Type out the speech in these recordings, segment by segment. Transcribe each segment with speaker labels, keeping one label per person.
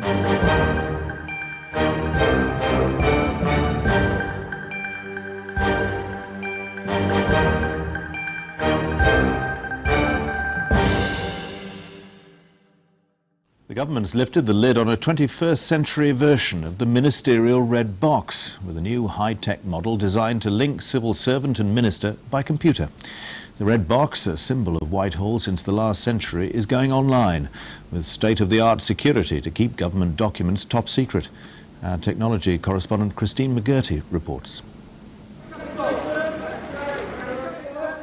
Speaker 1: The government's lifted the lid on a 21st century version of the Ministerial Red Box with a new high-tech model designed to link civil servant and minister by computer. The Red Box, a symbol of Whitehall since the last century, is going online with state-of-the-art security to keep government documents top secret. Our technology correspondent Christine McGurty reports.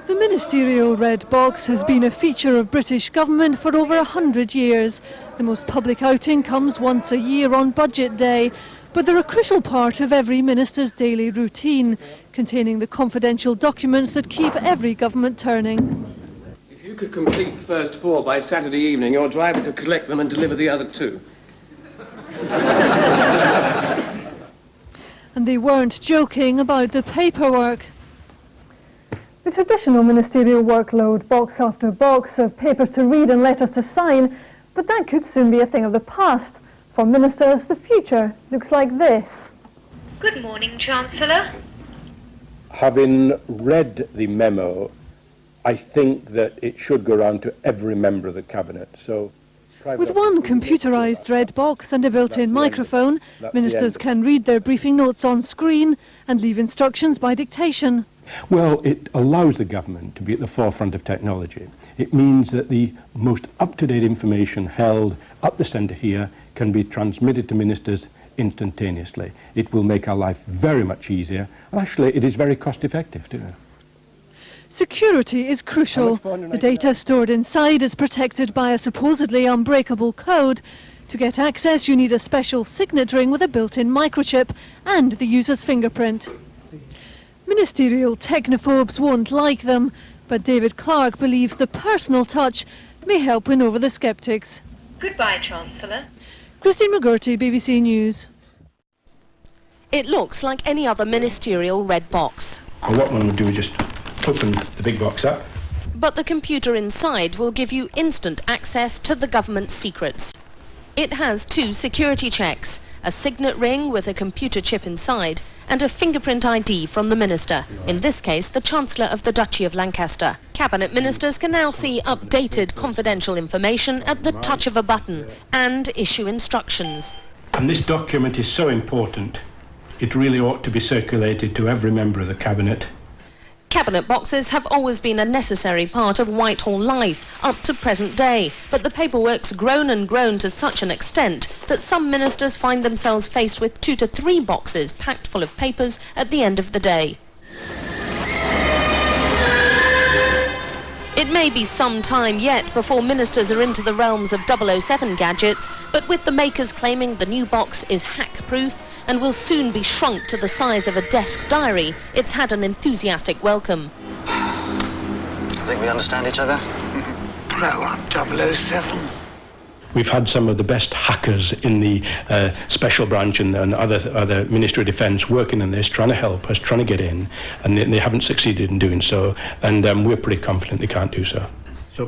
Speaker 2: The Ministerial Red Box has been a feature of British government for over 100 years. The most public outing comes once a year on Budget Day, but they're a crucial part of every minister's daily routine, containing the confidential documents that keep every government turning.
Speaker 3: If you could complete the first 4 by Saturday evening, your driver could collect them and deliver the other 2.
Speaker 2: And they weren't joking about the paperwork.
Speaker 4: The traditional ministerial workload, box after box of papers to read and letters to sign, but that could soon be a thing of the past. For ministers, the future looks like this.
Speaker 5: Good morning, Chancellor.
Speaker 6: Having read the memo, I think that it should go round to every member of the Cabinet. So,
Speaker 2: with one computerised red box and a built-in microphone, ministers can read their briefing notes on screen and leave instructions by dictation.
Speaker 6: well, it allows the government to be at the forefront of technology. It means that the most up-to-date information held up the centre here can be transmitted to ministers instantaneously. It will make our life very much easier, and actually it is very cost-effective too.
Speaker 2: Security is crucial. The data stored inside is protected by a supposedly unbreakable code. To get access, you need a special signet ring with a built-in microchip and the user's fingerprint. Ministerial technophobes won't like them, but David Clark believes the personal touch may help win over the sceptics.
Speaker 5: Goodbye, Chancellor.
Speaker 2: Christine McGurty, BBC News.
Speaker 7: It looks like any other ministerial red box.
Speaker 6: Well, what one would do is just open the big box up.
Speaker 7: But the computer inside will give you instant access to the government's secrets. It has 2 security checks, a signet ring with a computer chip inside, and a fingerprint ID from the minister, in this case the Chancellor of the Duchy of Lancaster. Cabinet ministers can now see updated confidential information at the touch of a button and issue instructions.
Speaker 6: And this document is so important, it really ought to be circulated to every member of the Cabinet.
Speaker 7: Cabinet boxes have always been a necessary part of Whitehall life, up to present day, but the paperwork's grown and grown to such an extent that some ministers find themselves faced with 2 to 3 boxes packed full of papers at the end of the day. It may be some time yet before ministers are into the realms of 007 gadgets, but with the makers claiming the new box is hack-proof and will soon be shrunk to the size of a desk diary, it's had an enthusiastic welcome.
Speaker 8: I think we understand each other. Grow up, 007.
Speaker 6: We've had some of the best hackers in the special branch and other Ministry of Defence working on this, trying to help us, trying to get in, and they haven't succeeded in doing so, and we're pretty confident they can't do so.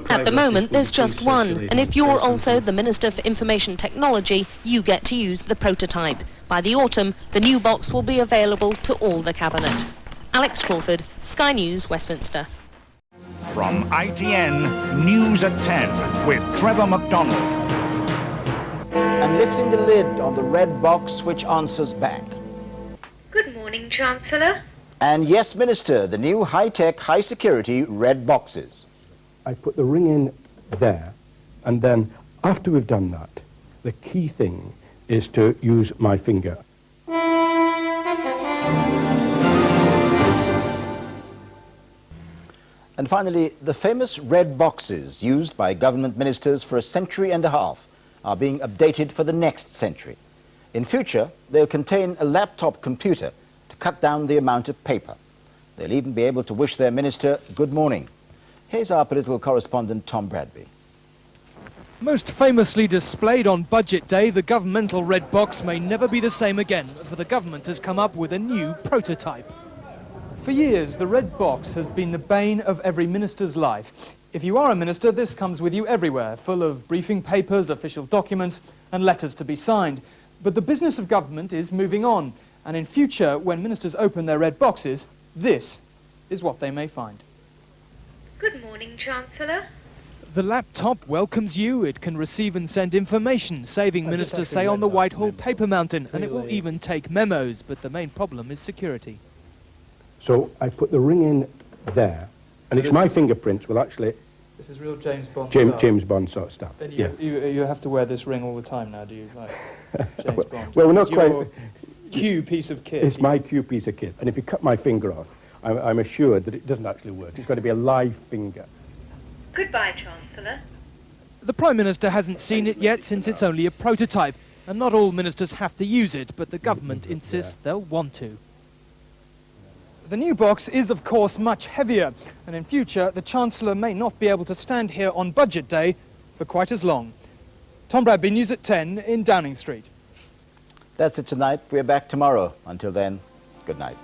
Speaker 7: At the moment, there's just one, and if you're also the Minister for Information Technology, you get to use the prototype. By the autumn, the new box will be available to all the Cabinet. Alex Crawford, Sky News, Westminster.
Speaker 9: From ITN, News at 10 with Trevor MacDonald.
Speaker 10: And lifting the lid on the red box which answers back.
Speaker 5: Good morning, Chancellor.
Speaker 10: And yes, Minister, the new high-tech, high-security red boxes.
Speaker 6: I put the ring in there, and then after we've done that, the key thing is to use my finger.
Speaker 10: And finally, the famous red boxes used by government ministers for a century and a half are being updated for the next century. In future, they'll contain a laptop computer to cut down the amount of paper. They'll even be able to wish their minister good morning. Here's our political correspondent, Tom Bradby.
Speaker 11: Most famously displayed on Budget Day, the governmental red box may never be the same again, for the government has come up with a new prototype. For years, the red box has been the bane of every minister's life. If you are a minister, this comes with you everywhere, full of briefing papers, official documents and letters to be signed. But the business of government is moving on, and in future, when ministers open their red boxes, this is what they may find.
Speaker 5: Good morning, Chancellor.
Speaker 11: The laptop welcomes you. It can receive and send information, saving ministers, say, on the Whitehall paper mountain, and it will even take memos, but the main problem is security.
Speaker 6: So I put the ring in there, and it's my fingerprints will actually...
Speaker 11: This is real James Bond
Speaker 6: James Bond sort of stuff.
Speaker 11: And
Speaker 6: yeah.
Speaker 11: you have to wear this ring all the time now, do you? Like James Bond.
Speaker 6: Well, we're not quite...
Speaker 11: Your Q piece of kit.
Speaker 6: It's my Q piece of kit, and if you cut my finger off, I'm assured that it doesn't actually work. It's got to be a live finger.
Speaker 5: Goodbye, Chancellor.
Speaker 11: The Prime Minister hasn't seen it yet since it's only a prototype, and not all ministers have to use it, but the government insists they'll want to. The new box is, of course, much heavier, and in future, the Chancellor may not be able to stand here on Budget Day for quite as long. Tom Bradby, News at 10 in Downing Street.
Speaker 10: That's it tonight. We're back tomorrow. Until then, good night.